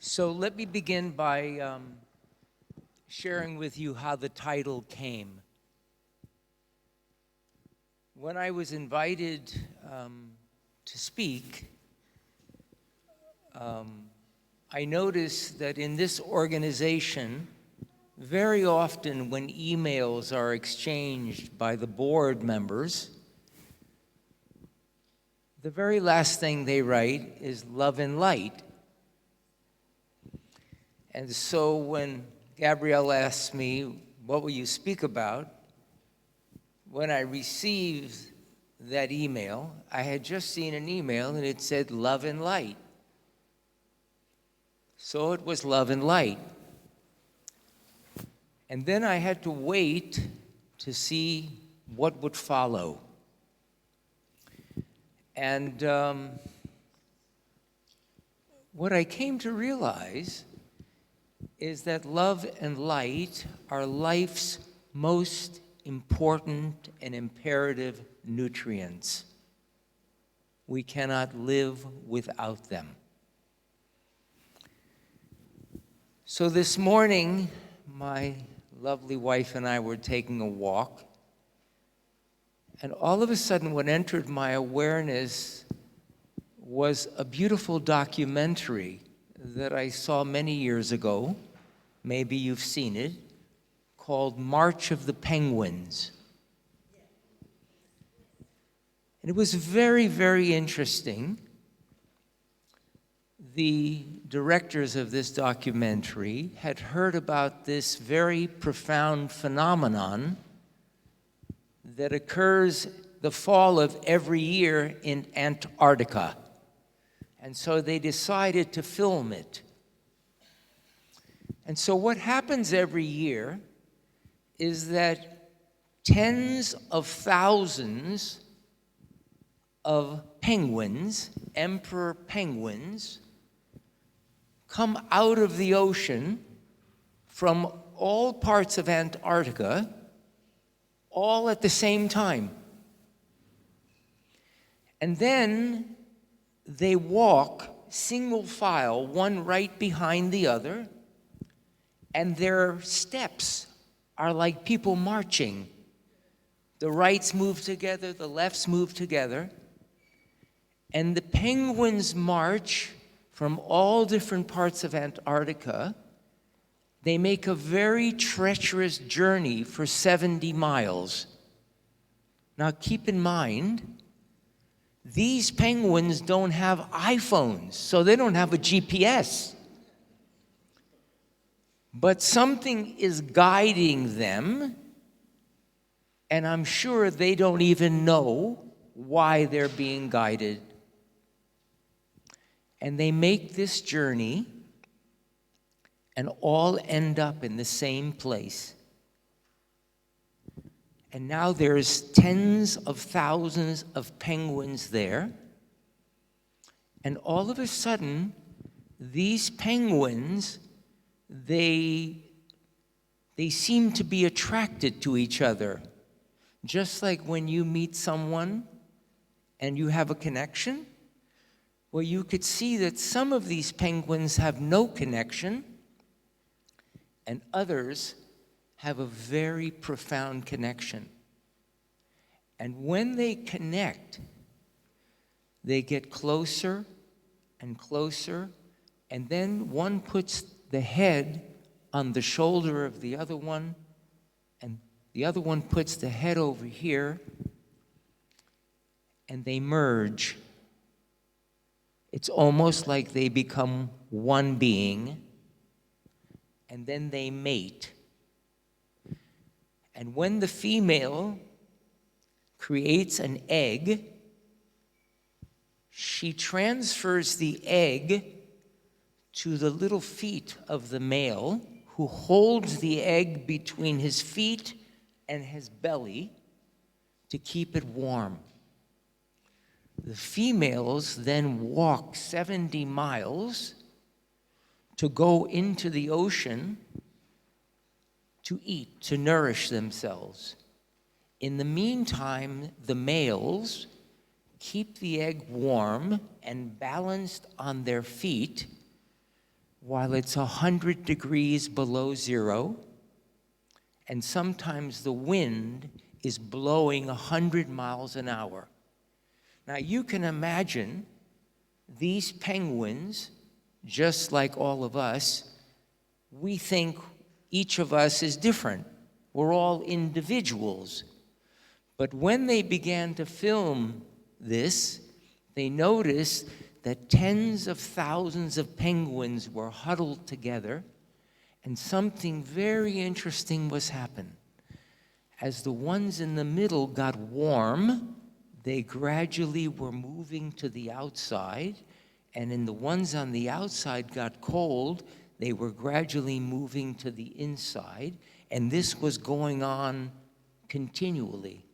So let me begin by sharing with you how the title came. When I was invited to speak, I noticed that in this organization, very often when emails are exchanged by the board members, the very last thing they write is love and light. And so when Gabrielle asked me, what will you speak about? When I received that email, I had just seen an email and it said love and light. So it was love and light. And then I had to wait to see what would follow. And what I came to realize is that love and light are life's most important and imperative nutrients. We cannot live without them. So this morning, my lovely wife and I were taking a walk, and all of a sudden what entered my awareness was a beautiful documentary that I saw many years ago. Maybe you've seen it, called March of the Penguins. And it was very, very interesting. The directors of this documentary had heard about this very profound phenomenon that occurs the fall of every year in Antarctica. And so they decided to film it. And so what happens every year is that tens of thousands of penguins, emperor penguins, come out of the ocean from all parts of Antarctica, all at the same time. And then they walk single file, one right behind the other, and their steps are like people marching. The rights move together, the lefts move together, and the penguins march from all different parts of Antarctica. They make a very treacherous journey for 70 miles. Now keep in mind, these penguins don't have iPhones, so they don't have a GPS. But something is guiding them, and I'm sure they don't even know why they're being guided. And they make this journey and all end up in the same place. And now there's tens of thousands of penguins there. And all of a sudden, these penguins, they seem to be attracted to each other. Just like when you meet someone and you have a connection, well, you could see that some of these penguins have no connection, and others have a very profound connection. And when they connect, they get closer and closer, and then one puts the head on the shoulder of the other one, and the other one puts the head over here, and they merge. It's almost like they become one being, and then they mate. And when the female creates an egg, she transfers the egg to the little feet of the male, who holds the egg between his feet and his belly to keep it warm. The females then walk 70 miles to go into the ocean to eat, to nourish themselves. In the meantime, the males keep the egg warm and balanced on their feet while it's 100 degrees below zero, and sometimes the wind is blowing 100 miles an hour. Now you can imagine these penguins, just like all of us, we think each of us is different. We're all individuals. But when they began to film this, they noticed that tens of thousands of penguins were huddled together, and something very interesting was happening. As the ones in the middle got warm, they gradually were moving to the outside, and in the ones on the outside got cold, they were gradually moving to the inside, and this was going on continually.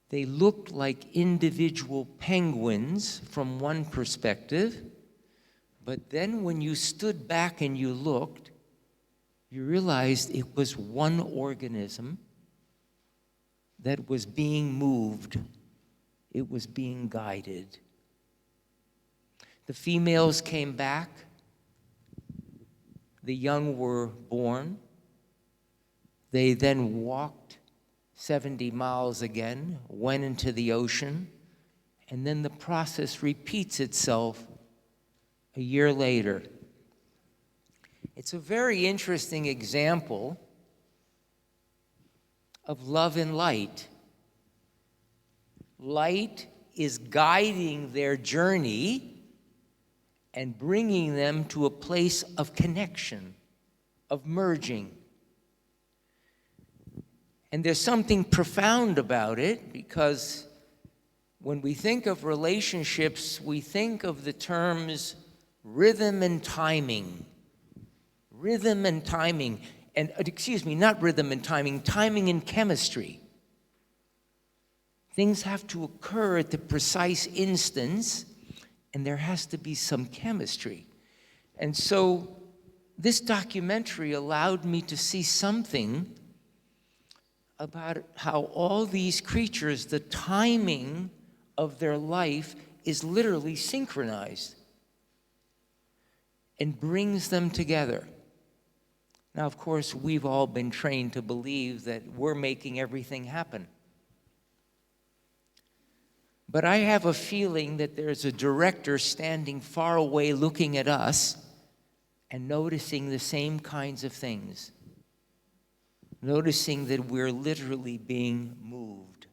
They looked like individual penguins from one perspective, but then when you stood back and you looked, you realized it was one organism that was being moved. It was being guided. The females came back. The young were born. They then walked 70 miles again, went into the ocean, and then the process repeats itself a year later. It's a very interesting example of love and light. Light is guiding their journey and bringing them to a place of connection, of merging. And there's something profound about it, because when we think of relationships, we think of the terms rhythm and timing. Rhythm and timing. And, not rhythm and timing, timing and chemistry. Things have to occur at the precise instance, and there has to be some chemistry. And so this documentary allowed me to see something about how all these creatures, the timing of their life is literally synchronized and brings them together. Now, of course, we've all been trained to believe that we're making everything happen. But I have a feeling that there's a director standing far away looking at us and noticing the same kinds of things. Noticing that we're literally being moved.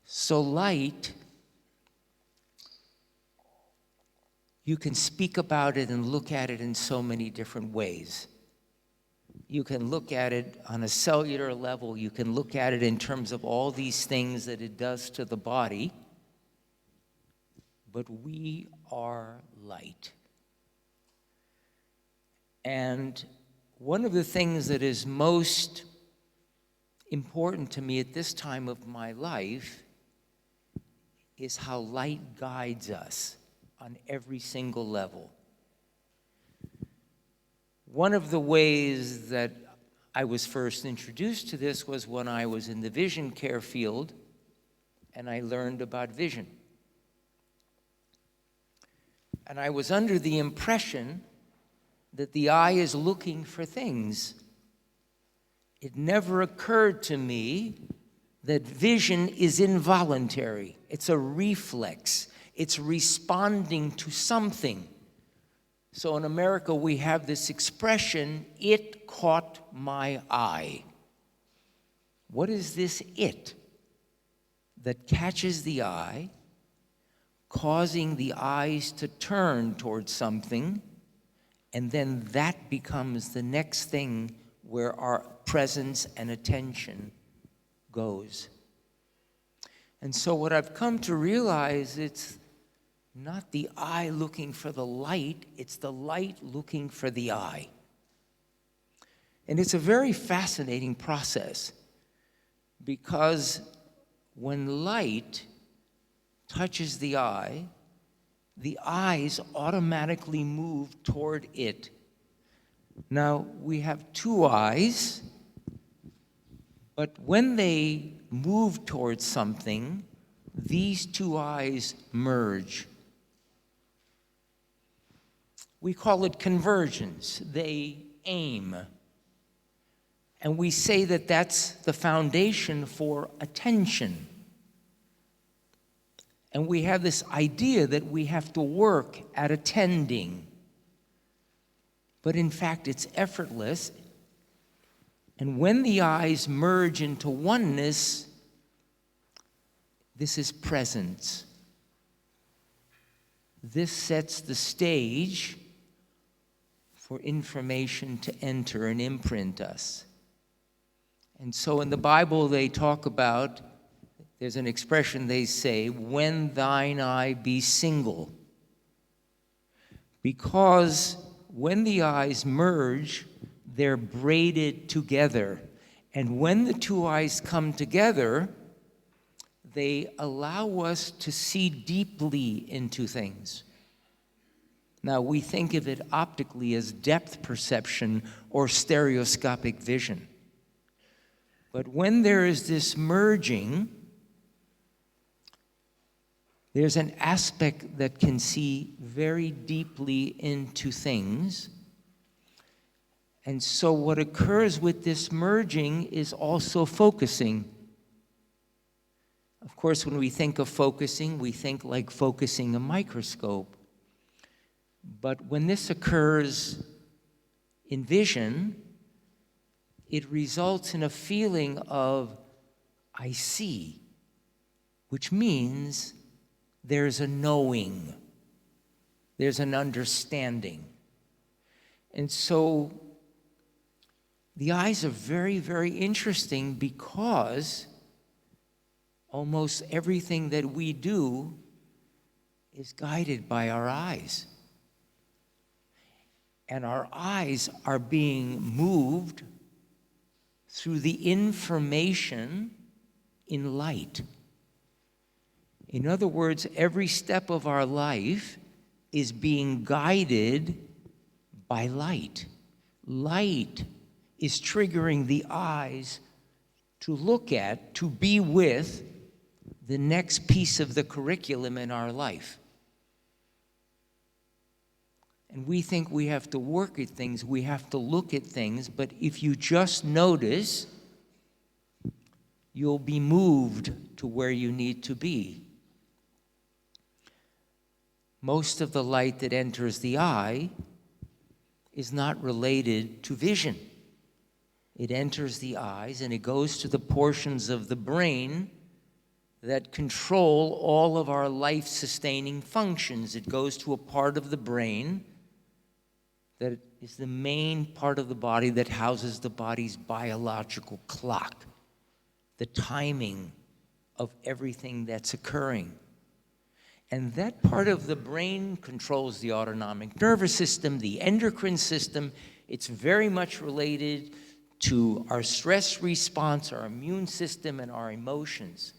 So light, you can speak about it and look at it in so many different ways. You can look at it on a cellular level. You can look at it in terms of all these things that it does to the body. But we are light. And one of the things that is most important to me at this time of my life is how light guides us on every single level. One of the ways that I was first introduced to this was when I was in the vision care field and I learned about vision. And I was under the impression that the eye is looking for things. It never occurred to me that vision is involuntary. It's a reflex. It's responding to something. So in America, we have this expression, it caught my eye. What is this it that catches the eye, causing the eyes to turn towards something, and then that becomes the next thing where our presence and attention goes? And so what I've come to realize, it's not the eye looking for the light, it's the light looking for the eye. And it's a very fascinating process, because when light touches the eyes automatically move toward it. Now, we have two eyes, but when they move towards something, these two eyes merge. We call it convergence. They aim. And we say that that's the foundation for attention. And we have this idea that we have to work at attending. But in fact, it's effortless. And when the eyes merge into oneness, this is presence. This sets the stage for information to enter and imprint us. And so in the Bible they talk about, there's an expression they say, when thine eye be single. Because when the eyes merge, they're braided together. And when the two eyes come together, they allow us to see deeply into things. Now, we think of it optically as depth perception or stereoscopic vision. But when there is this merging, there's an aspect that can see very deeply into things. And so what occurs with this merging is also focusing. Of course, when we think of focusing, we think like focusing a microscope. But when this occurs in vision, it results in a feeling of, I see, which means there's a knowing, there's an understanding. And so the eyes are very, very interesting because almost everything that we do is guided by our eyes. And our eyes are being moved through the information in light. In other words, every step of our life is being guided by light. Light is triggering the eyes to look at, to be with the next piece of the curriculum in our life. And we think we have to work at things, we have to look at things, but if you just notice, you'll be moved to where you need to be. Most of the light that enters the eye is not related to vision. It enters the eyes and it goes to the portions of the brain that control all of our life-sustaining functions. It goes to a part of the brain that is the main part of the body that houses the body's biological clock, the timing of everything that's occurring. And that part of the brain controls the autonomic nervous system, the endocrine system. It's very much related to our stress response, our immune system, and our emotions.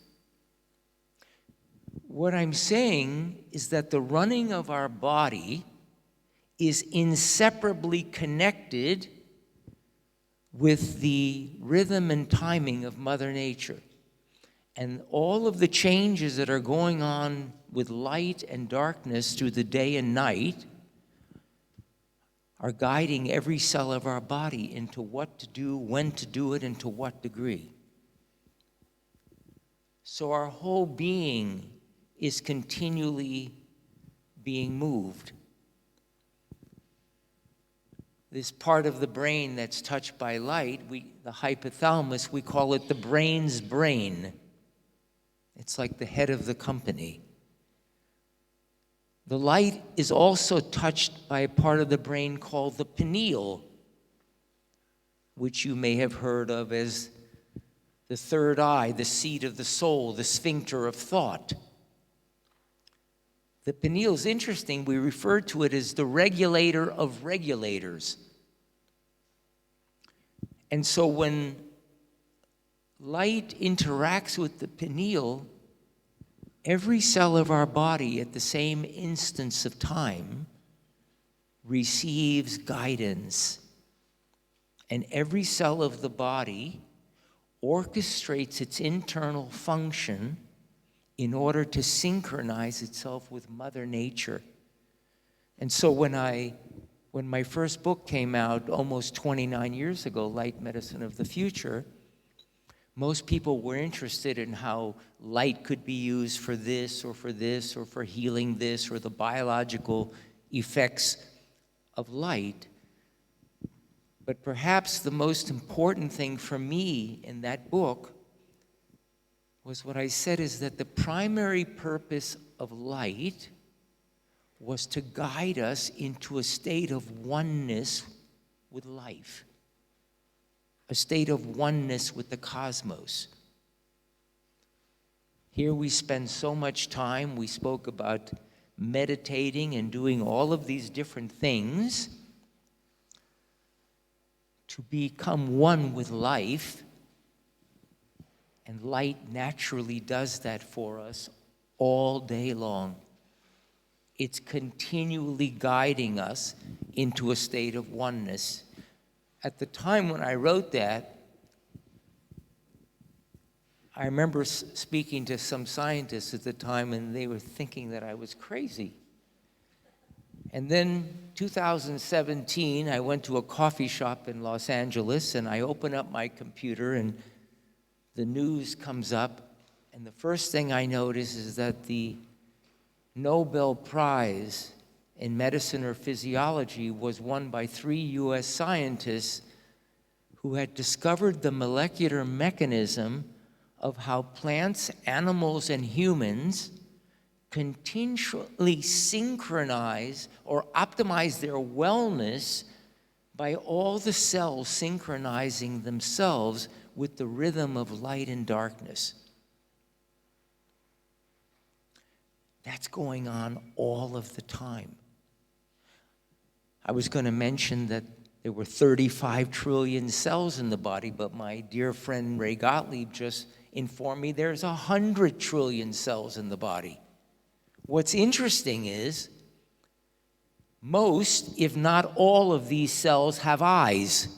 What I'm saying is that the running of our body is inseparably connected with the rhythm and timing of Mother Nature. And all of the changes that are going on with light and darkness through the day and night are guiding every cell of our body into what to do, when to do it, and to what degree. So our whole being is continually being moved. This part of the brain that's touched by light, the hypothalamus, we call it the brain's brain. It's like the head of the company. The light is also touched by a part of the brain called the pineal, which you may have heard of as the third eye, the seat of the soul, the sphincter of thought. The pineal is interesting. We refer to it as the regulator of regulators. And so when light interacts with the pineal, every cell of our body at the same instance of time receives guidance. And every cell of the body orchestrates its internal function in order to synchronize itself with Mother Nature. And so when my first book came out almost 29 years ago, Light Medicine of the Future, most people were interested in how light could be used for this, or for healing this, or the biological effects of light. But perhaps the most important thing for me in that book was what I said is that the primary purpose of light was to guide us into a state of oneness with life, a state of oneness with the cosmos. Here we spend so much time, we spoke about meditating and doing all of these different things to become one with life, and light naturally does that for us all day long. It's continually guiding us into a state of oneness. At the time when I wrote that, I remember speaking to some scientists at the time, and they were thinking that I was crazy. And then 2017, I went to a coffee shop in Los Angeles, and I open up my computer, and the news comes up, and the first thing I notice is that the Nobel Prize in medicine or physiology was won by 3 U.S. scientists who had discovered the molecular mechanism of how plants, animals, and humans continually synchronize or optimize their wellness by all the cells synchronizing themselves with the rhythm of light and darkness. That's going on all of the time. I was going to mention that there were 35 trillion cells in the body, but my dear friend Ray Gottlieb just informed me there's 100 trillion cells in the body. What's interesting is most, if not all, of these cells have eyes.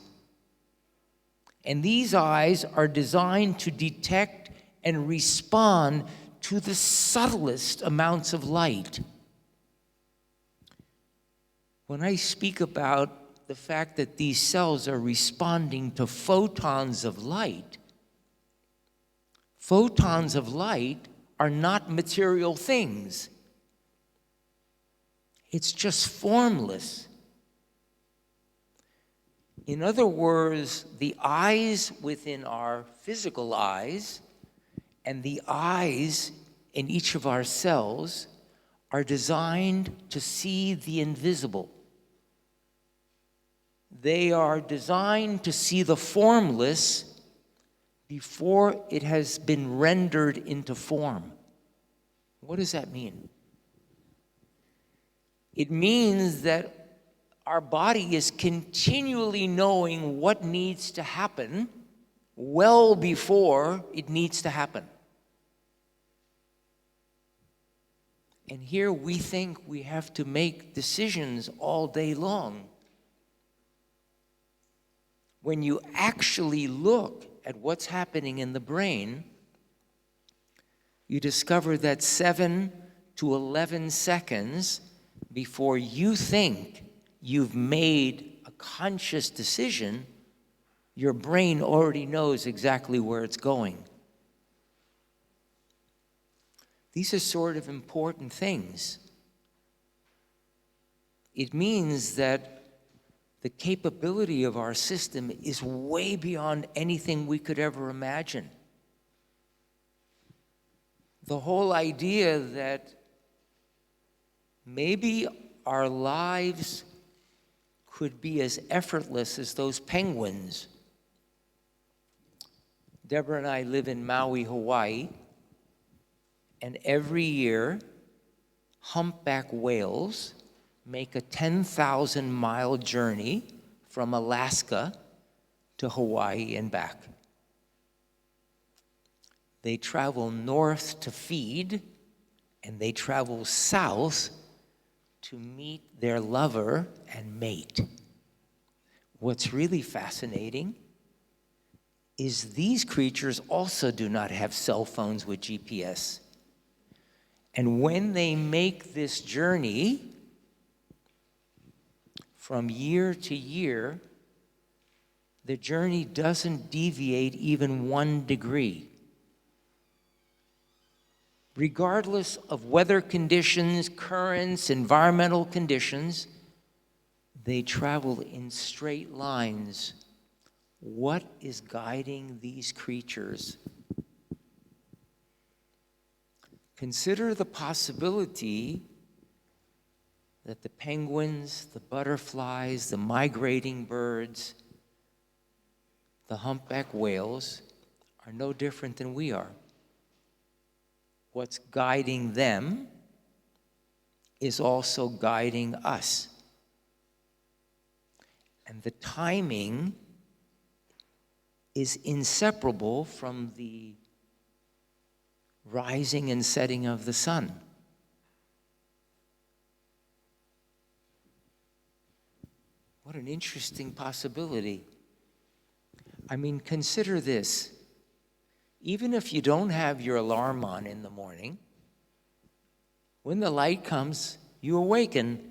And these eyes are designed to detect and respond to the subtlest amounts of light. When I speak about the fact that these cells are responding to photons of light are not material things. It's just formless. In other words, the eyes within our physical eyes and the eyes in each of our cells are designed to see the invisible. They are designed to see the formless before it has been rendered into form. What does that mean? It means that our body is continually knowing what needs to happen well before it needs to happen. And here we think we have to make decisions all day long. When you actually look at what's happening in the brain, you discover that 7 to 11 seconds before you think you've made a conscious decision, your brain already knows exactly where it's going. These are sort of important things. It means that the capability of our system is way beyond anything we could ever imagine. The whole idea that maybe our lives could be as effortless as those penguins. Deborah and I live in Maui, Hawaii, and every year, humpback whales make a 10,000-mile journey from Alaska to Hawaii and back. They travel north to feed, and they travel south to meet their lover and mate. What's really fascinating is these creatures also do not have cell phones with GPS. And when they make this journey from year to year, the journey doesn't deviate even 1 degree. Regardless of weather conditions, currents, environmental conditions, they travel in straight lines. What is guiding these creatures? Consider the possibility that the penguins, the butterflies, the migrating birds, the humpback whales are no different than we are. What's guiding them is also guiding us. And the timing is inseparable from the rising and setting of the sun. What an interesting possibility. I mean, consider this. Even if you don't have your alarm on in the morning, when the light comes, you awaken.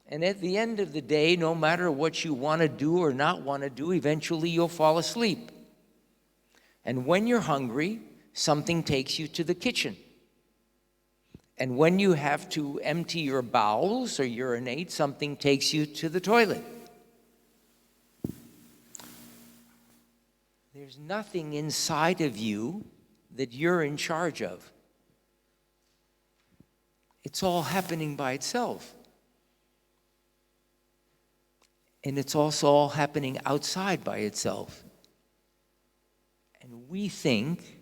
And at the end of the day, no matter what you want to do or not want to do, eventually you'll fall asleep. And when you're hungry, something takes you to the kitchen. And when you have to empty your bowels or urinate, something takes you to the toilet. There's nothing inside of you that you're in charge of. It's all happening by itself. And it's also all happening outside by itself. And we think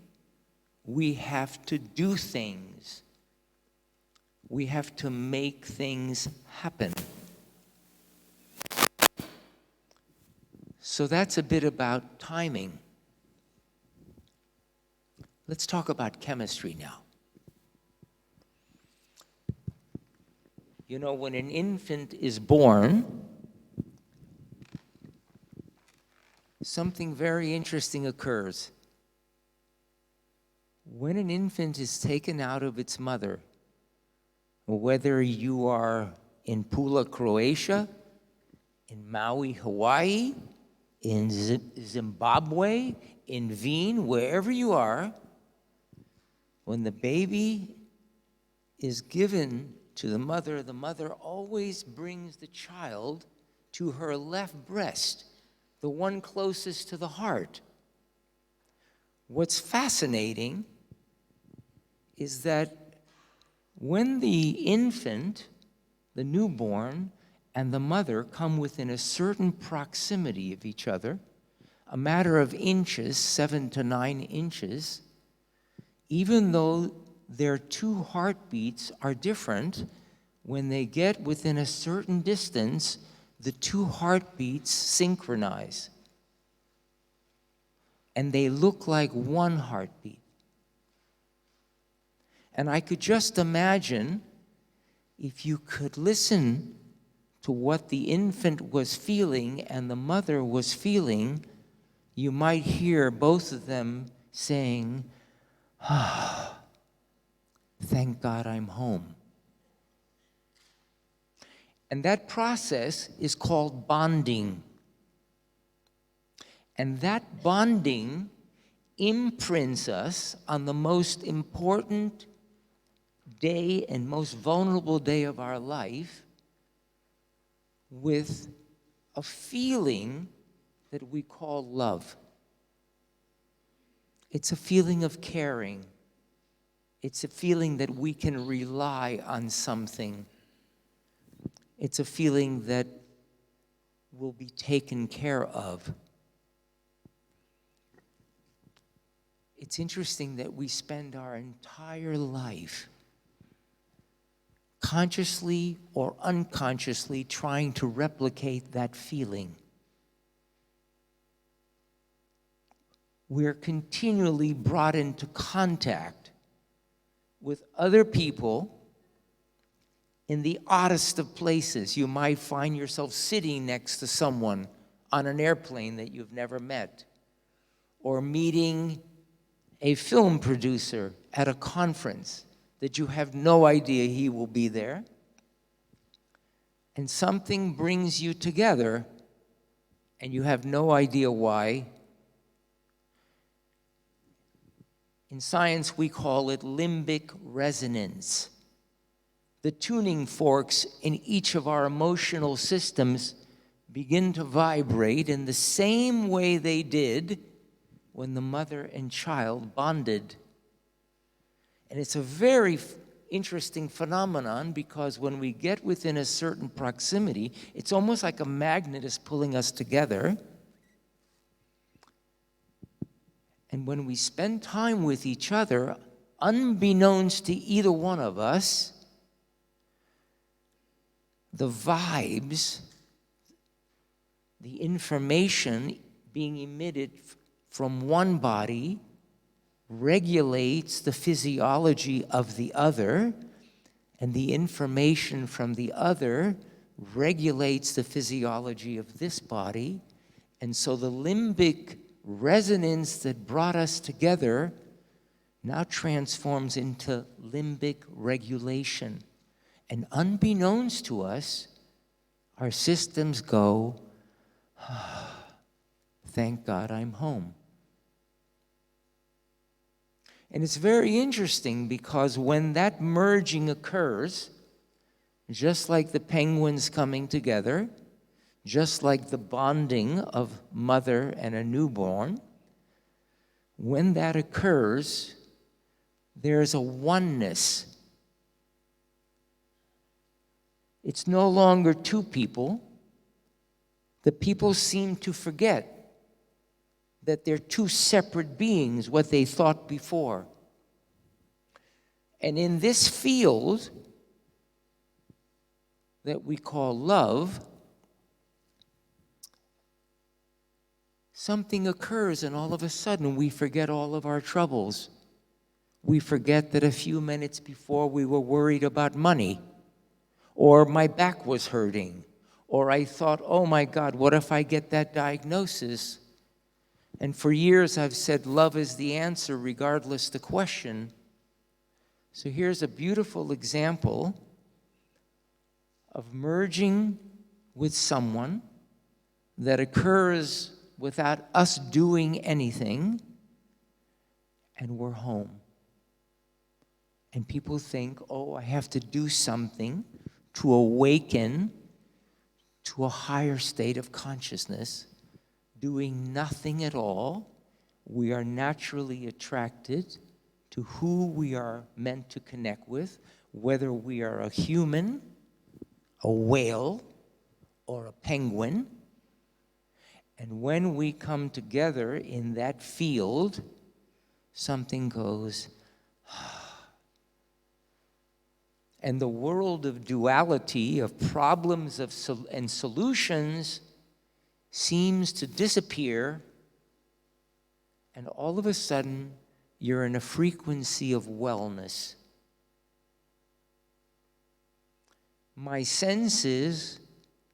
we have to do things. We have to make things happen. So that's a bit about timing. Let's talk about chemistry now. You know, when an infant is born, something very interesting occurs. When an infant is taken out of its mother, whether you are in Pula, Croatia, in Maui, Hawaii, in Zimbabwe, in Wien, wherever you are, when the baby is given to the mother always brings the child to her left breast, the one closest to the heart. What's fascinating is that when the infant, the newborn, and the mother come within a certain proximity of each other, a matter of inches, 7 to 9 inches, even though their two heartbeats are different, when they get within a certain distance, the two heartbeats synchronize. And they look like one heartbeat. And I could just imagine if you could listen to what the infant was feeling and the mother was feeling, you might hear both of them saying, "Ah, thank God I'm home." And that process is called bonding. And that bonding imprints us on the most important day and most vulnerable day of our life with a feeling that we call love. It's a feeling of caring. It's a feeling that we can rely on something. It's a feeling that will be taken care of. It's interesting that we spend our entire life consciously or unconsciously trying to replicate that feeling. We're continually brought into contact with other people in the oddest of places. You might find yourself sitting next to someone on an airplane that you've never met, or meeting a film producer at a conference that you have no idea he will be there, and something brings you together and you have no idea why. In science, we call it limbic resonance. The tuning forks in each of our emotional systems begin to vibrate in the same way they did when the mother and child bonded. And it's a very interesting phenomenon because when we get within a certain proximity, it's almost like a magnet is pulling us together. And when we spend time with each other, unbeknownst to either one of us, the vibes, the information being emitted from one body regulates the physiology of the other, and the information from the other regulates the physiology of this body. And so the limbic resonance that brought us together now transforms into limbic regulation. And unbeknownst to us, our systems go, thank God I'm home. And it's very interesting because when that merging occurs, just like the penguins coming together, just like the bonding of mother and a newborn, when that occurs, there's a oneness. It's no longer two people. The people seem to forget that they're two separate beings, what they thought before. And in this field that we call love, something occurs and all of a sudden we forget all of our troubles. We forget that a few minutes before we were worried about money, or my back was hurting, or I thought, oh my God, what if I get that diagnosis? And for years I've said love is the answer regardless the question. So here's a beautiful example of merging with someone that occurs without us doing anything, and we're home. And people think, oh, I have to do something to awaken to a higher state of consciousness. Doing nothing at all, we are naturally attracted to who we are meant to connect with, whether we are a human, a whale, or a penguin. And when we come together in that field, something goes, and the world of duality, of problems and solutions seems to disappear, and all of a sudden, you're in a frequency of wellness. My sense is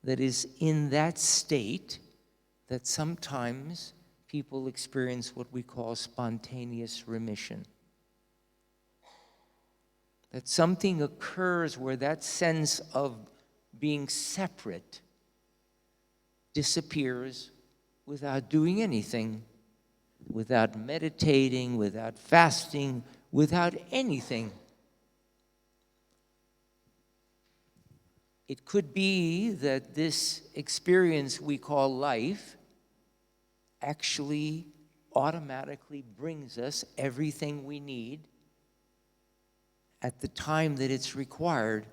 that is in that state that sometimes people experience what we call spontaneous remission. That something occurs where that sense of being separate disappears without doing anything, without meditating, without fasting, without anything. It could be that this experience we call life actually automatically brings us everything we need at the time that it's required,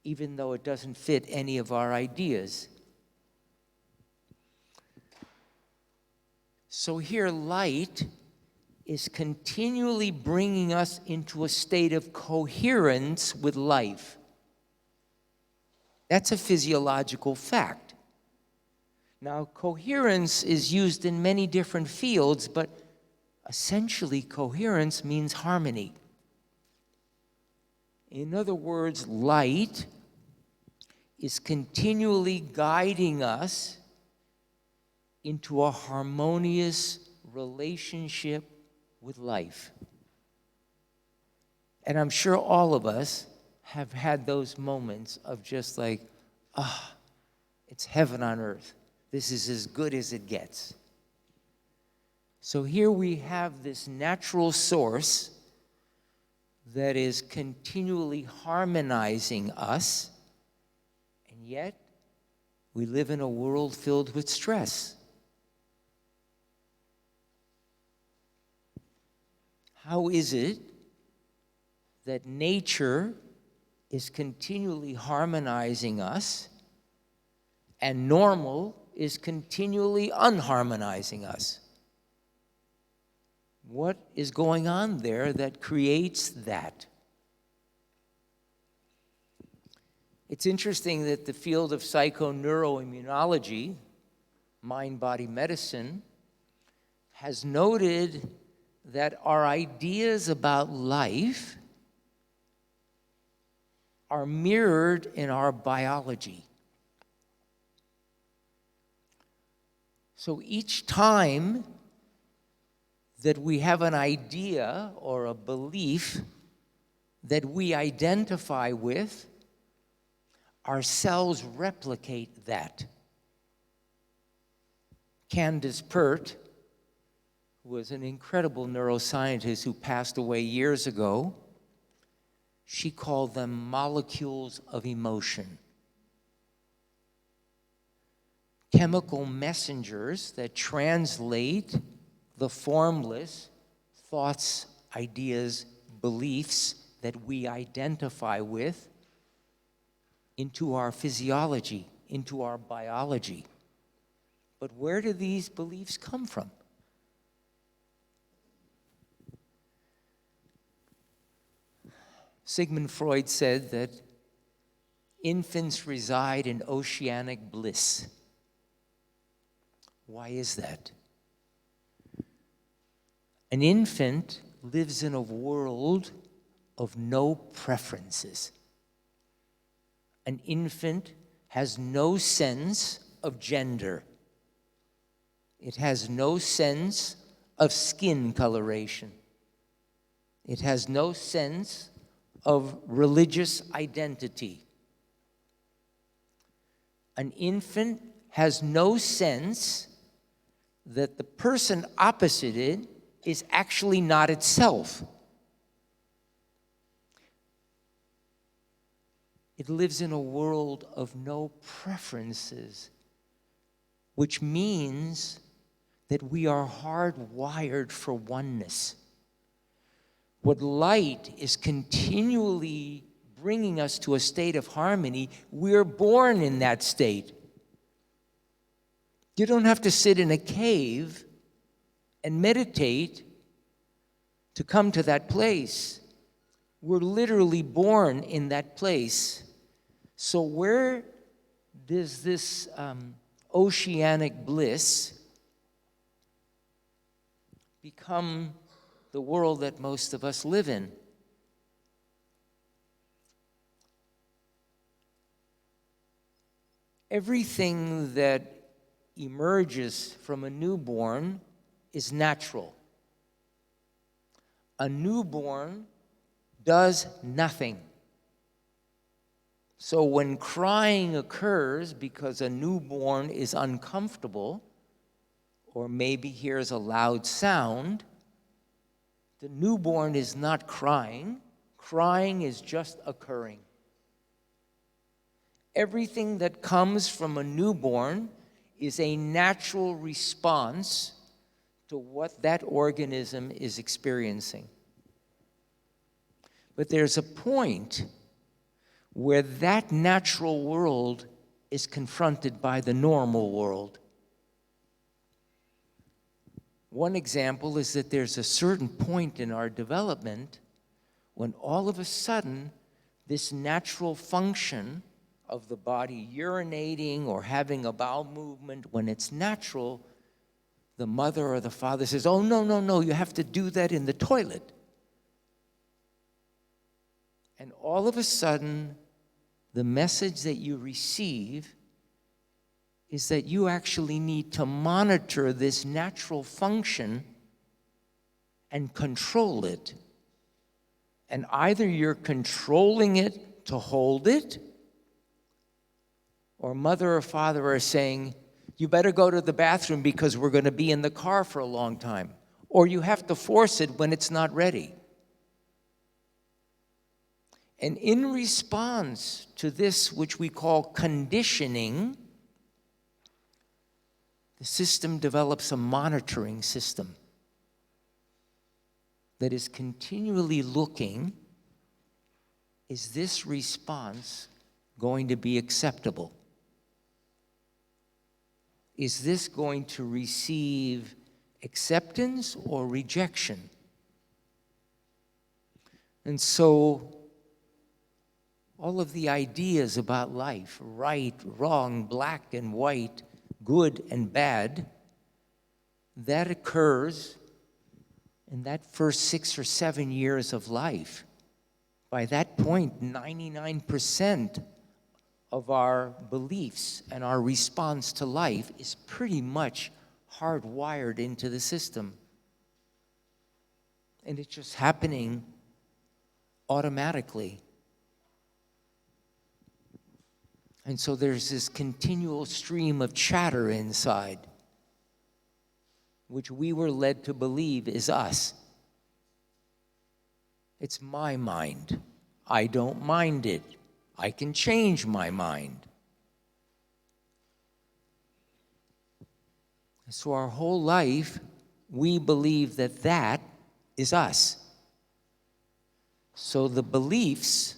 even though it doesn't fit any of our ideas. So here, light is continually bringing us into a state of coherence with life. That's a physiological fact. Now, coherence is used in many different fields, but essentially, coherence means harmony. In other words, light is continually guiding us into a harmonious relationship with life. And I'm sure all of us have had those moments of just like, it's heaven on earth. This is as good as it gets. So here we have this natural source that is continually harmonizing us, and yet we live in a world filled with stress. How is it that nature is continually harmonizing us and normal is continually unharmonizing us? What is going on there that creates that? It's interesting that the field of psychoneuroimmunology, mind-body medicine, has noted that our ideas about life are mirrored in our biology. So each time that we have an idea or a belief that we identify with, our cells replicate that. Candace Pert, who was an incredible neuroscientist who passed away years ago, she called them molecules of emotion. Chemical messengers that translate the formless thoughts, ideas, beliefs that we identify with into our physiology, into our biology. But where do these beliefs come from? Sigmund Freud said that infants reside in oceanic bliss. Why is that? An infant lives in a world of no preferences. An infant has no sense of gender. It has no sense of skin coloration. It has no sense of religious identity. An infant has no sense that the person opposite it is actually not itself. It lives in a world of no preferences, which means that we are hardwired for oneness. What light is continually bringing us to a state of harmony, we're born in that state. You don't have to sit in a cave and meditate to come to that place. We're literally born in that place. So where does this oceanic bliss become the world that most of us live in? Everything that emerges from a newborn is natural. A newborn does nothing. So when crying occurs because a newborn is uncomfortable or maybe hears a loud sound, the newborn is not crying. Crying is just occurring. Everything that comes from a newborn is a natural response to what that organism is experiencing. But there's a point where that natural world is confronted by the normal world. One example is that there's a certain point in our development when all of a sudden this natural function of the body urinating or having a bowel movement, when it's natural, the mother or the father says, "Oh, no, you have to do that in the toilet." And all of a sudden, the message that you receive is that you actually need to monitor this natural function and control it. And either you're controlling it to hold it, or mother or father are saying, you better go to the bathroom because we're going to be in the car for a long time. Or you have to force it when it's not ready. And in response to this, which we call conditioning, the system develops a monitoring system that is continually looking, is this response going to be acceptable? Is this going to receive acceptance or rejection? And so all of the ideas about life, right, wrong, black and white, good and bad, that occurs in that first 6 or 7 years of life. By that point, 99% of our beliefs and our response to life is pretty much hardwired into the system. And it's just happening automatically. And so there's this continual stream of chatter inside, which we were led to believe is us. It's my mind. I don't mind it. I can change my mind. So our whole life, we believe that that is us. So the beliefs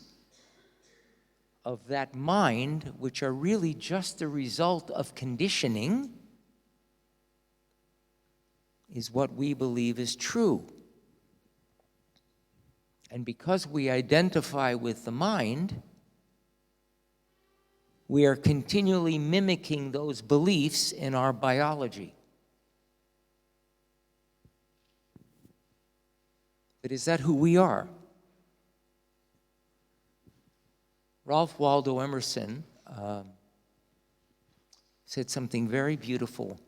of that mind, which are really just the result of conditioning, is what we believe is true. And because we identify with the mind, we are continually mimicking those beliefs in our biology. But is that who we are? Ralph Waldo Emerson said something very beautiful.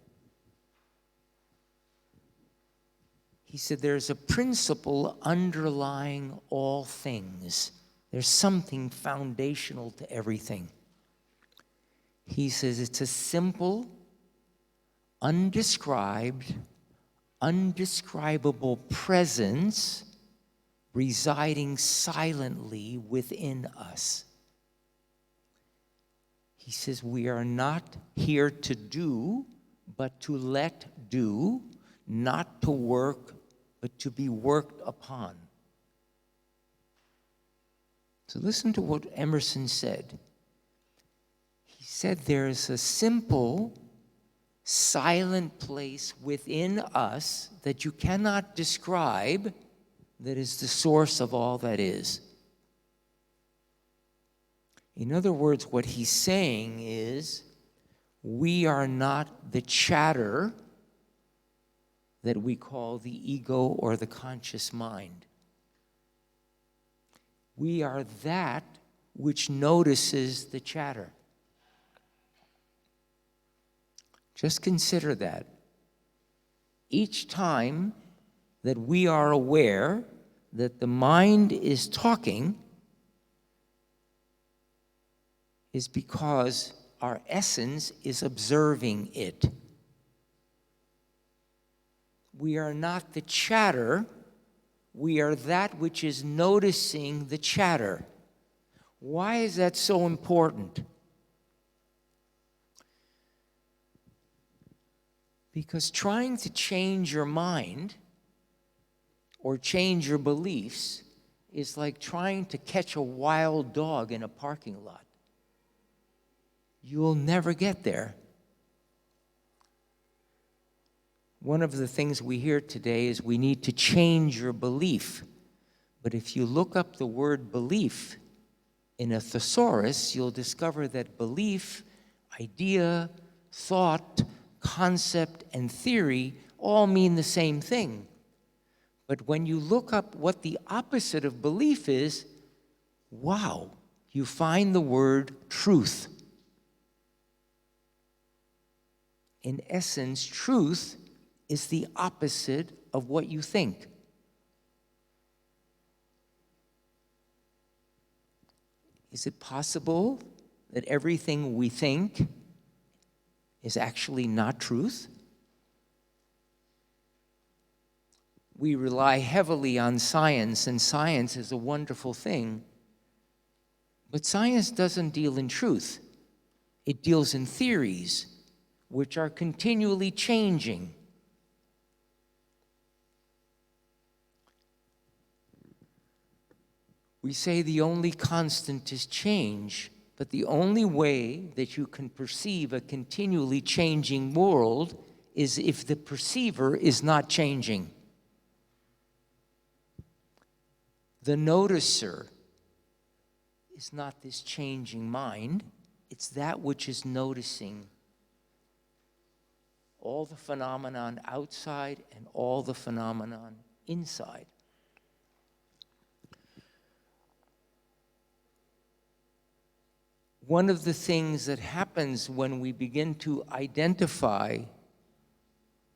He said, there's a principle underlying all things. There's something foundational to everything. He says it's a simple, undescribed, undescribable presence residing silently within us. He says we are not here to do, but to let do, not to work, but to be worked upon. So listen to what Emerson said. He said there's a simple, silent place within us that you cannot describe that is the source of all that is. In other words, what he's saying is we are not the chatter that we call the ego or the conscious mind. We are that which notices the chatter. Just consider that. Each time that we are aware that the mind is talking is because our essence is observing it. We are not the chatter, we are that which is noticing the chatter. Why is that so important? Because trying to change your mind or change your beliefs is like trying to catch a wild dog in a parking lot. You'll never get there. One of the things we hear today is we need to change your belief. But if you look up the word belief in a thesaurus, you'll discover that belief, idea, thought, concept, and theory all mean the same thing. But when you look up what the opposite of belief is, wow, you find the word truth. In essence, truth is the opposite of what you think. Is it possible that everything we think is actually not truth? We rely heavily on science, and science is a wonderful thing. But science doesn't deal in truth. It deals in theories, which are continually changing. We say the only constant is change, but the only way that you can perceive a continually changing world is if the perceiver is not changing. The noticer is not this changing mind, it's that which is noticing all the phenomenon outside and all the phenomenon inside. One of the things that happens when we begin to identify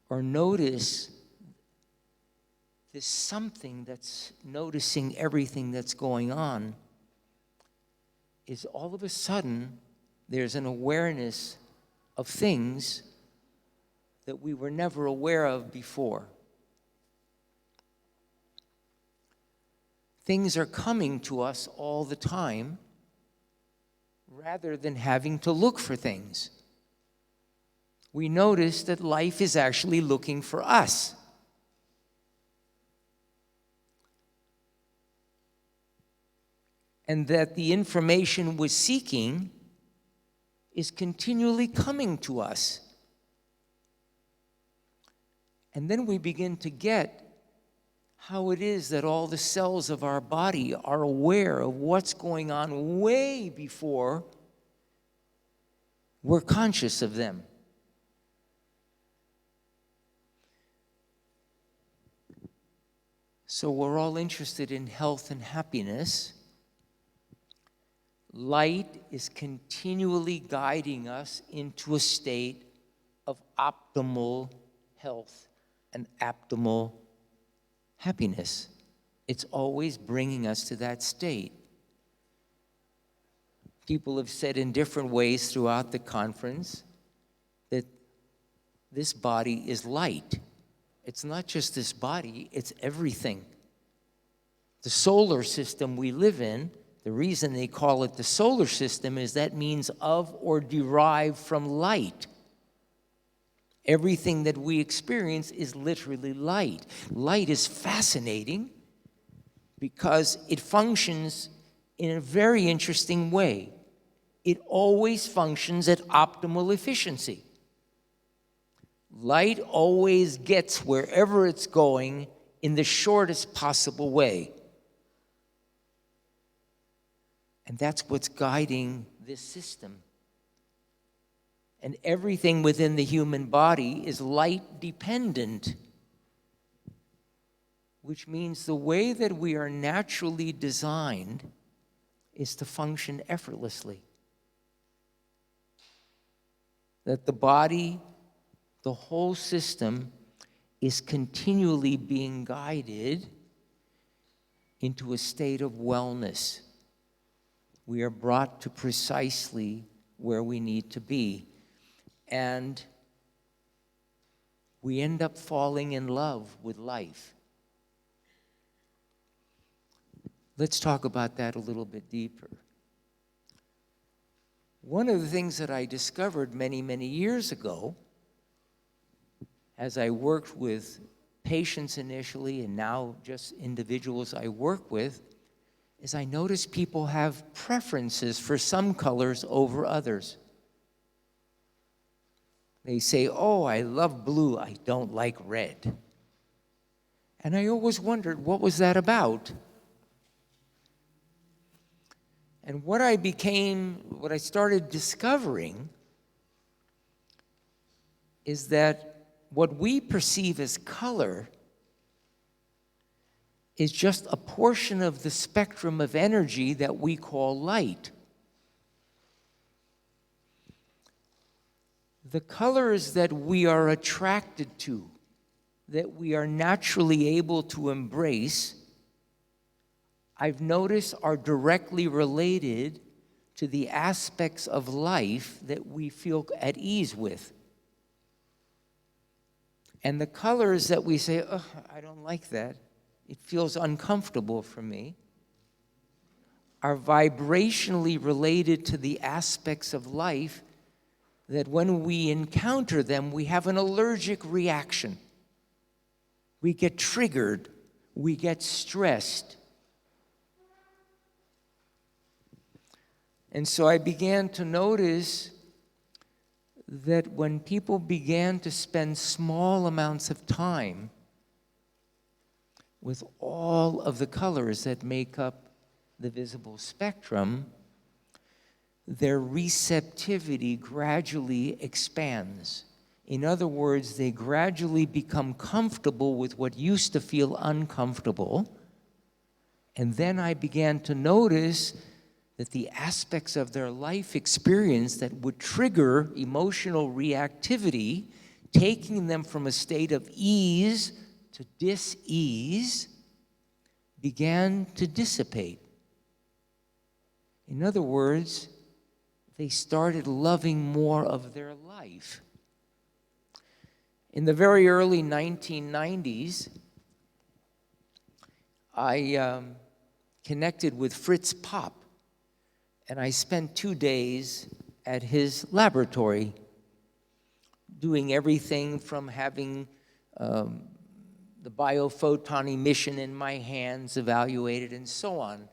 or notice this something that's noticing everything that's going on is all of a sudden there's an awareness of things that we were never aware of before. Things are coming to us all the time rather than having to look for things. We notice that life is actually looking for us. And that the information we're seeking is continually coming to us. And then we begin to get how it is that all the cells of our body are aware of what's going on way before we're conscious of them. So we're all interested in health and happiness. Light is continually guiding us into a state of optimal health and optimal happiness. It's always bringing us to that state. People have said in different ways throughout the conference that this body is light. It's not just this body, it's everything. The solar system we live in, the reason they call it the solar system is that means of or derived from light. Everything that we experience is literally light. Light is fascinating because it functions in a very interesting way. It always functions at optimal efficiency. Light always gets wherever it's going in the shortest possible way. And that's what's guiding this system. And everything within the human body is light dependent, which means the way that we are naturally designed is to function effortlessly. That the body, the whole system, is continually being guided into a state of wellness. We are brought to precisely where we need to be. And we end up falling in love with life. Let's talk about that a little bit deeper. One of the things that I discovered many, many years ago, as I worked with patients initially and now just individuals I work with, is I noticed people have preferences for some colors over others. They say, oh, I love blue, I don't like red. And I always wondered, what was that about? And what I started discovering is that what we perceive as color is just a portion of the spectrum of energy that we call light. The colors that we are attracted to, that we are naturally able to embrace, I've noticed are directly related to the aspects of life that we feel at ease with. And the colors that we say, oh, I don't like that, it feels uncomfortable for me, are vibrationally related to the aspects of life that when we encounter them, we have an allergic reaction. We get triggered, we get stressed. And so I began to notice that when people began to spend small amounts of time with all of the colors that make up the visible spectrum, their receptivity gradually expands. In other words, they gradually become comfortable with what used to feel uncomfortable. And then I began to notice that the aspects of their life experience that would trigger emotional reactivity, taking them from a state of ease to dis-ease, began to dissipate. In other words, they started loving more of their life. In the very early 1990s, I connected with Fritz Popp, and I spent 2 days at his laboratory doing everything from having the biophoton emission in my hands evaluated and so on.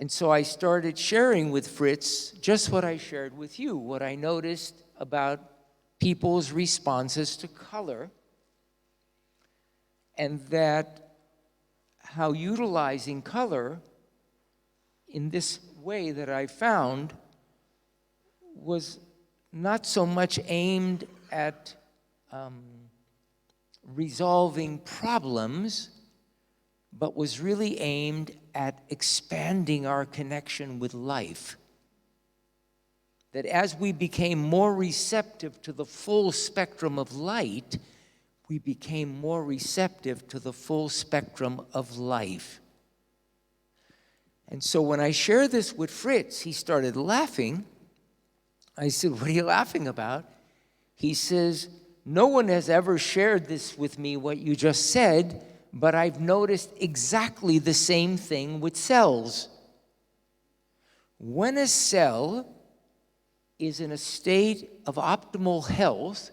And so I started sharing with Fritz just what I shared with you, what I noticed about people's responses to color, and that how utilizing color in this way that I found was not so much aimed at resolving problems, but was really aimed at expanding our connection with life. That as we became more receptive to the full spectrum of light, we became more receptive to the full spectrum of life. And so when I shared this with Fritz, he started laughing. I said, what are you laughing about? He says, no one has ever shared this with me, what you just said, but I've noticed exactly the same thing with cells. When a cell is in a state of optimal health,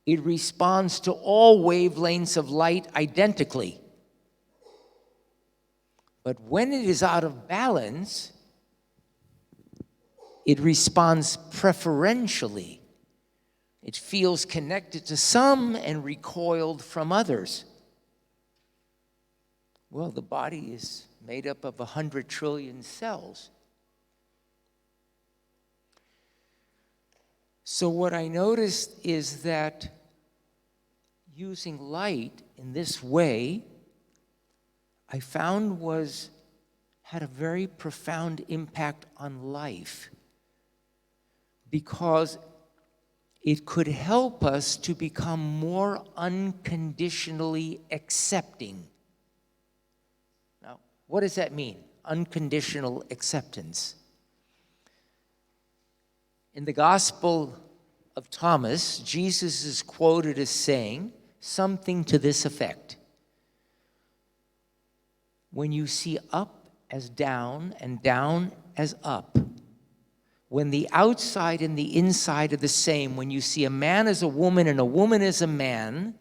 it responds to all wavelengths of light identically. But when it is out of balance, it responds preferentially. It feels connected to some and recoiled from others. Well, the body is made up of 100 trillion cells. So what I noticed is that using light in this way, I found had a very profound impact on life, because it could help us to become more unconditionally accepting. Now, what does that mean? Unconditional acceptance. In the Gospel of Thomas, Jesus is quoted as saying something to this effect: when you see up as down and down as up, when the outside and the inside are the same, when you see a man as a woman and a woman as a man,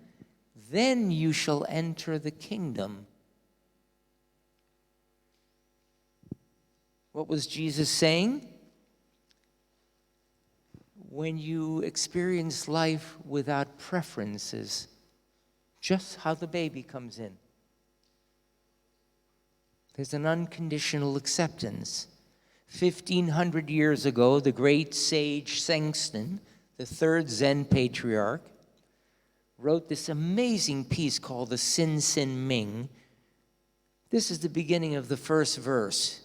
then you shall enter the kingdom. What was Jesus saying? When you experience life without preferences, just how the baby comes in, there's an unconditional acceptance. 1,500 years ago, the great sage Sengsten, the third Zen patriarch, wrote this amazing piece called the Sin Sin Ming. This is the beginning of the first verse.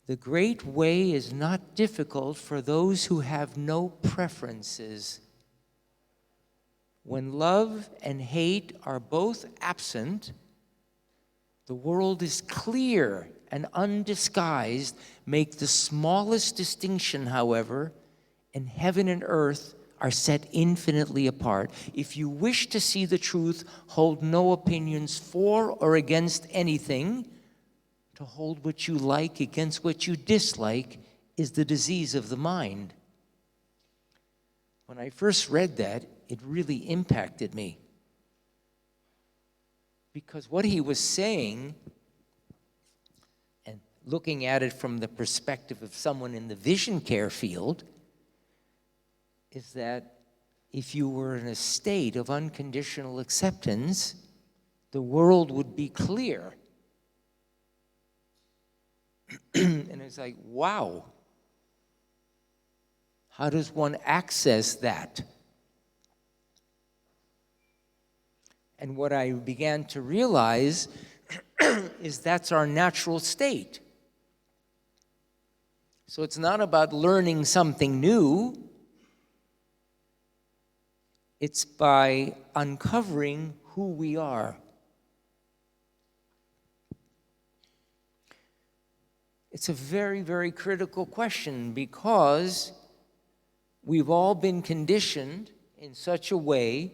The great way is not difficult for those who have no preferences. When love and hate are both absent, The world is clear and undisguised. Make the smallest distinction, however, and heaven and earth are set infinitely apart. If you wish to see the truth, hold no opinions for or against anything. To hold what you like against what you dislike is the disease of the mind. When I first read that, it really impacted me. Because what he was saying, and looking at it from the perspective of someone in the vision care field, is that if you were in a state of unconditional acceptance, the world would be clear. And it's like, wow, how does one access that? And what I began to realize is that's our natural state. So it's not about learning something new. It's by uncovering who we are. It's a very, very critical question because we've all been conditioned in such a way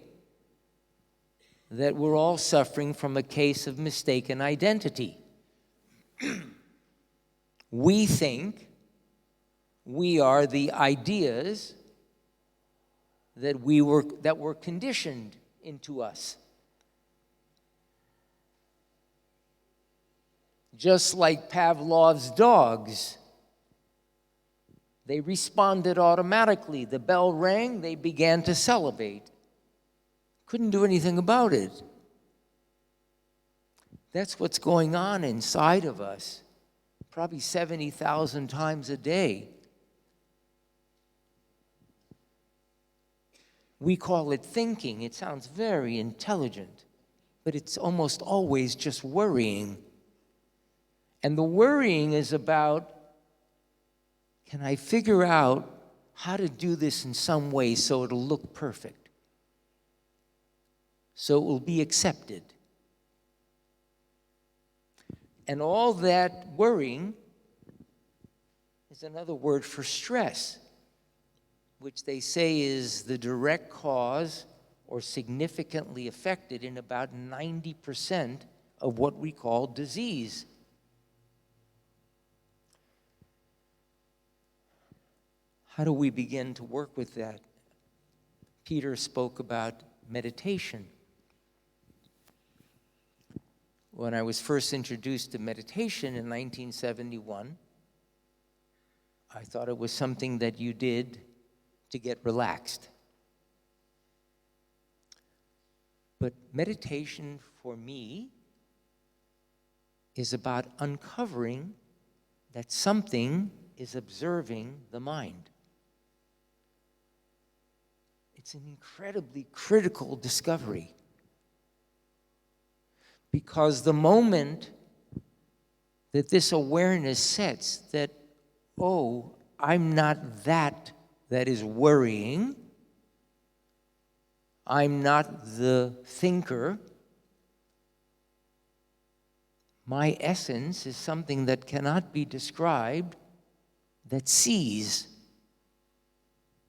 that we're all suffering from a case of mistaken identity. We think we are the ideas that were conditioned into us. Just like Pavlov's dogs, they responded automatically. The bell rang, they began to salivate. Couldn't do anything about it. That's what's going on inside of us, probably 70,000 times a day. We call it thinking. It sounds very intelligent, but it's almost always just worrying. And the worrying is about, can I figure out how to do this in some way so it'll look perfect? So it will be accepted. And all that worrying is another word for stress, which they say is the direct cause or significantly affected in about 90% of what we call disease. How do we begin to work with that? Peter spoke about meditation. When I was first introduced to meditation in 1971, I thought it was something that you did to get relaxed. But meditation for me is about uncovering that something is observing the mind. It's an incredibly critical discovery. Because the moment that this awareness sets that, oh, I'm not that is worrying, I'm not the thinker, my essence is something that cannot be described, that sees.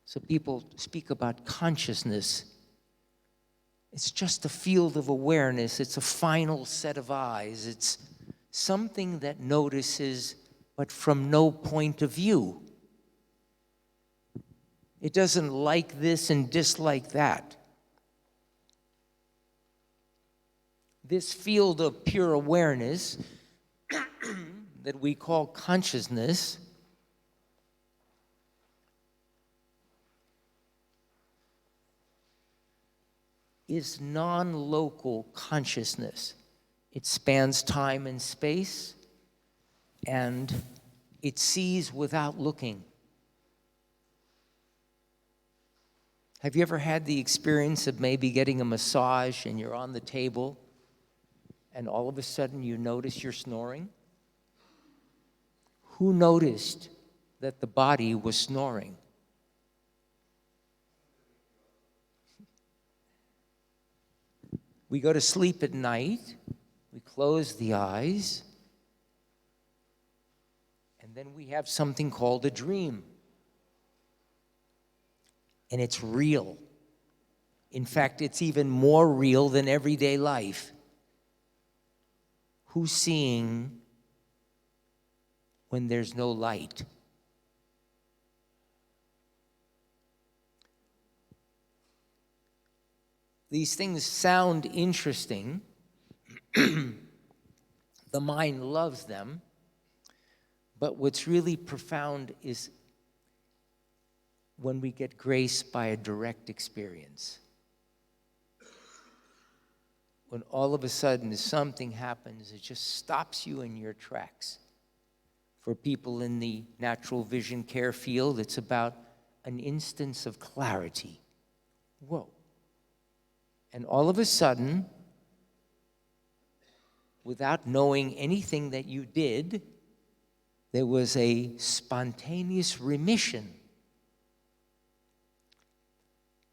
So people speak about consciousness. It's just a field of awareness. It's a final set of eyes. It's something that notices, but from no point of view. It doesn't like this and dislike that. This field of pure awareness that we call consciousness is non-local consciousness. It spans time and space, and it sees without looking. Have you ever had the experience of maybe getting a massage and you're on the table and all of a sudden you notice you're snoring? Who noticed that the body was snoring? We go to sleep at night, We close the eyes, and then we have something called a dream. And it's real. In fact, it's even more real than everyday life. Who's seeing when there's no light? These things sound interesting. The mind loves them. But what's really profound is when we get grace by a direct experience. When all of a sudden something happens, it just stops you in your tracks. For people in the natural vision care field, it's about an instance of clarity. Whoa. And all of a sudden, without knowing anything that you did, there was a spontaneous remission.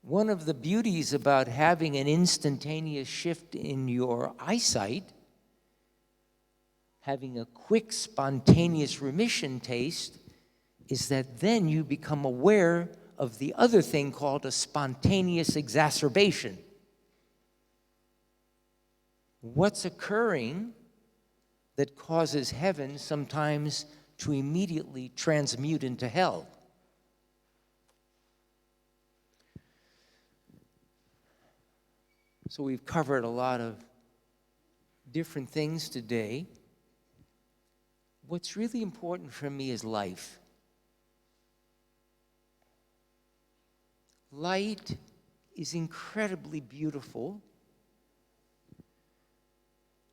One of the beauties about having an instantaneous shift in your eyesight, having a quick spontaneous remission taste, is that then you become aware of the other thing called a spontaneous exacerbation. What's occurring that causes heaven sometimes to immediately transmute into hell? So we've covered a lot of different things today. What's really important for me is life. Light is incredibly beautiful.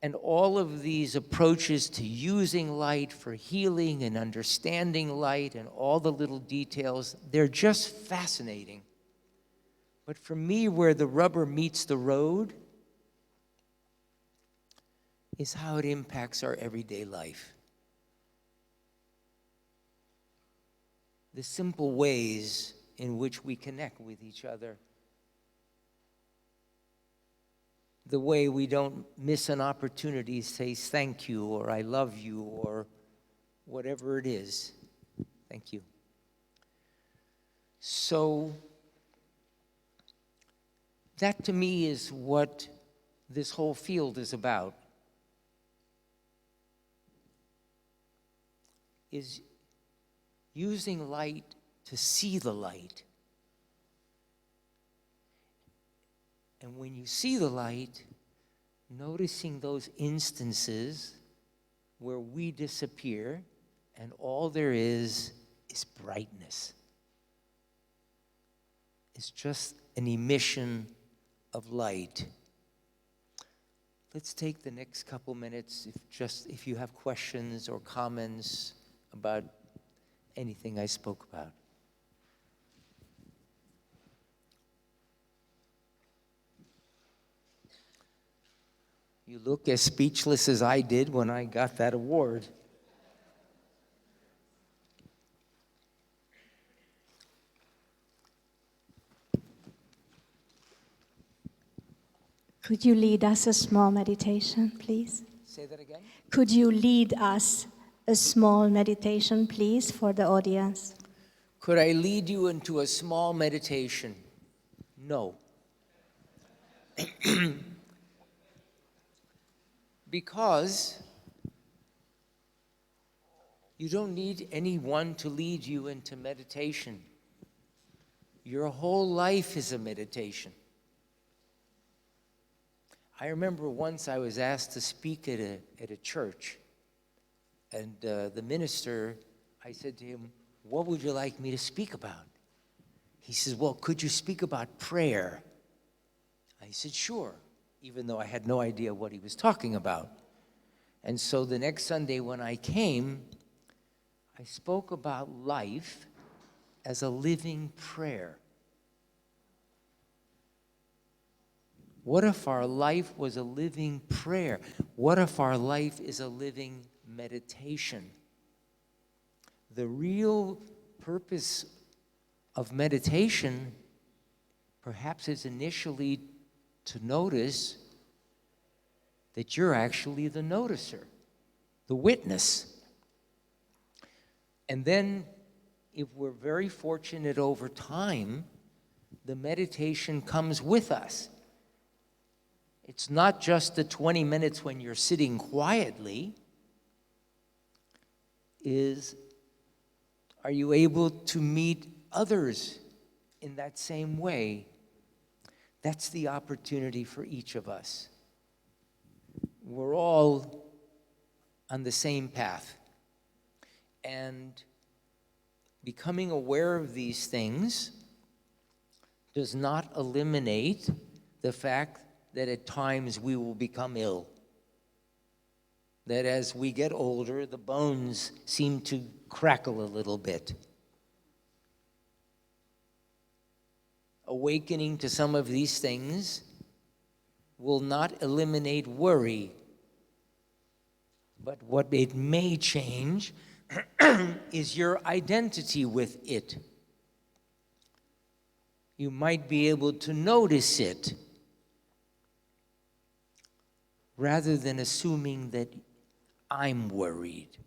And all of these approaches to using light for healing and understanding light and all the little details, they're just fascinating. But for me, where the rubber meets the road is how it impacts our everyday life. The simple ways in which we connect with each other. The way we don't miss an opportunity to say thank you or I love you or whatever it is. Thank you. So that to me is what this whole field is about. Is using light to see the light. And when you see the light, noticing those instances where we disappear and all there is brightness. It's just an emission of light. Let's take the next couple minutes if you have questions or comments about anything I spoke about. You look as speechless as I did when I got that award. Could you lead us a small meditation, please? Say that again? Could you lead us a small meditation, please, for the audience? Could I lead you into a small meditation? No. Because you don't need anyone to lead you into meditation. Your whole life is a meditation. I remember once I was asked to speak at a church, and the minister, I said to him, "What would you like me to speak about?" He says, "Well, could you speak about prayer?" I said, "Sure," even though I had no idea what he was talking about. And so the next Sunday when I came, I spoke about life as a living prayer. What if our life was a living prayer? What if our life is a living meditation? The real purpose of meditation perhaps is initially to notice that you're actually the noticer, the witness. And then, if we're very fortunate over time, the meditation comes with us. It's not just the 20 minutes when you're sitting quietly. Are you able to meet others in that same way? That's the opportunity for each of us. We're all on the same path. And becoming aware of these things does not eliminate the fact that at times we will become ill. That as we get older, the bones seem to crackle a little bit. Awakening to some of these things will not eliminate worry, but what it may change is your identity with it. You might be able to notice it rather than assuming that I'm worried.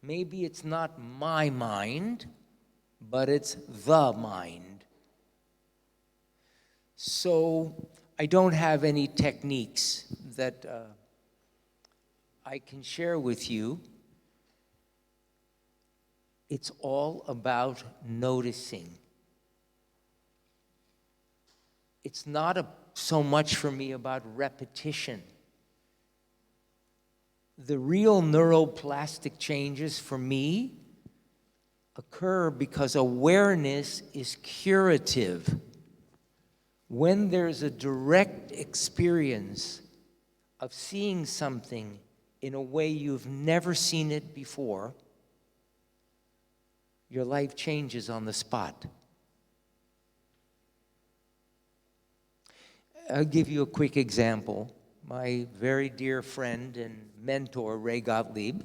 Maybe it's not my mind, but it's the mind. So I don't have any techniques that I can share with you. It's all about noticing. It's not so much for me about repetition. The real neuroplastic changes for me occur because awareness is curative. When there's a direct experience of seeing something in a way you've never seen it before, your life changes on the spot. I'll give you a quick example. My very dear friend and mentor, Ray Gottlieb,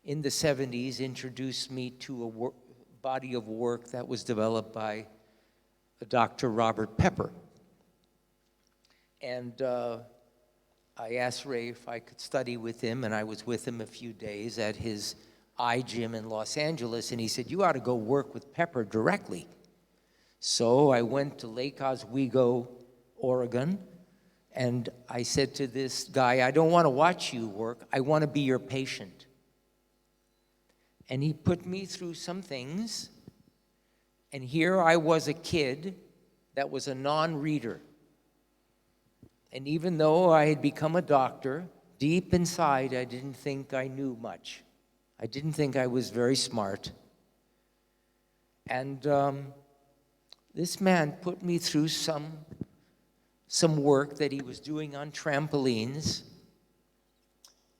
in the 70s, introduced me to a body of work that was developed by Dr. Robert Pepper. And I asked Ray if I could study with him, and I was with him a few days at his eye gym in Los Angeles, and he said, "You ought to go work with Pepper directly." So I went to Lake Oswego, Oregon, and I said to this guy, "I don't want to watch you work, I want to be your patient." And he put me through some things, and here I was a kid that was a non-reader. And even though I had become a doctor, deep inside I didn't think I knew much. I didn't think I was very smart. And this man put me through some work that he was doing on trampolines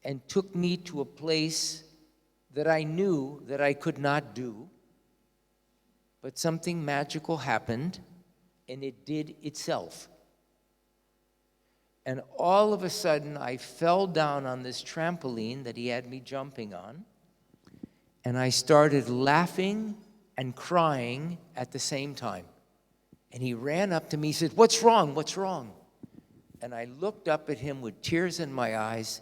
and took me to a place that I knew that I could not do, but something magical happened, and it did itself. And all of a sudden, I fell down on this trampoline that he had me jumping on, and I started laughing and crying at the same time. And he ran up to me, he said, "What's wrong? What's wrong?" And I looked up at him with tears in my eyes,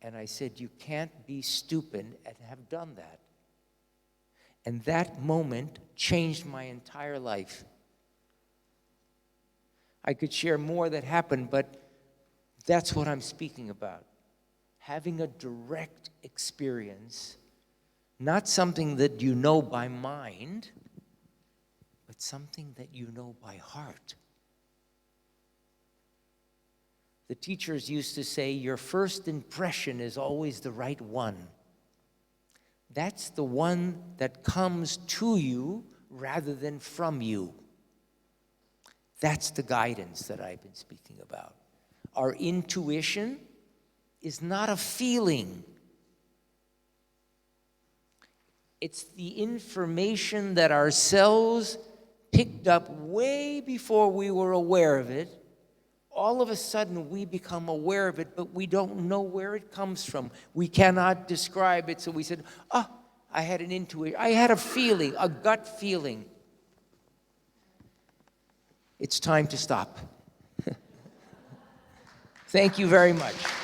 and I said, "You can't be stupid and have done that." And that moment changed my entire life. I could share more that happened, but that's what I'm speaking about. Having a direct experience, not something that you know by mind, but something that you know by heart. The teachers used to say, your first impression is always the right one. That's the one that comes to you rather than from you. That's the guidance that I've been speaking about. Our intuition is not a feeling. It's the information that our cells picked up way before we were aware of it. All of a sudden, we become aware of it, but we don't know where it comes from. We cannot describe it, so we said, I had an intuition. I had a feeling, a gut feeling. It's time to stop. Thank you very much.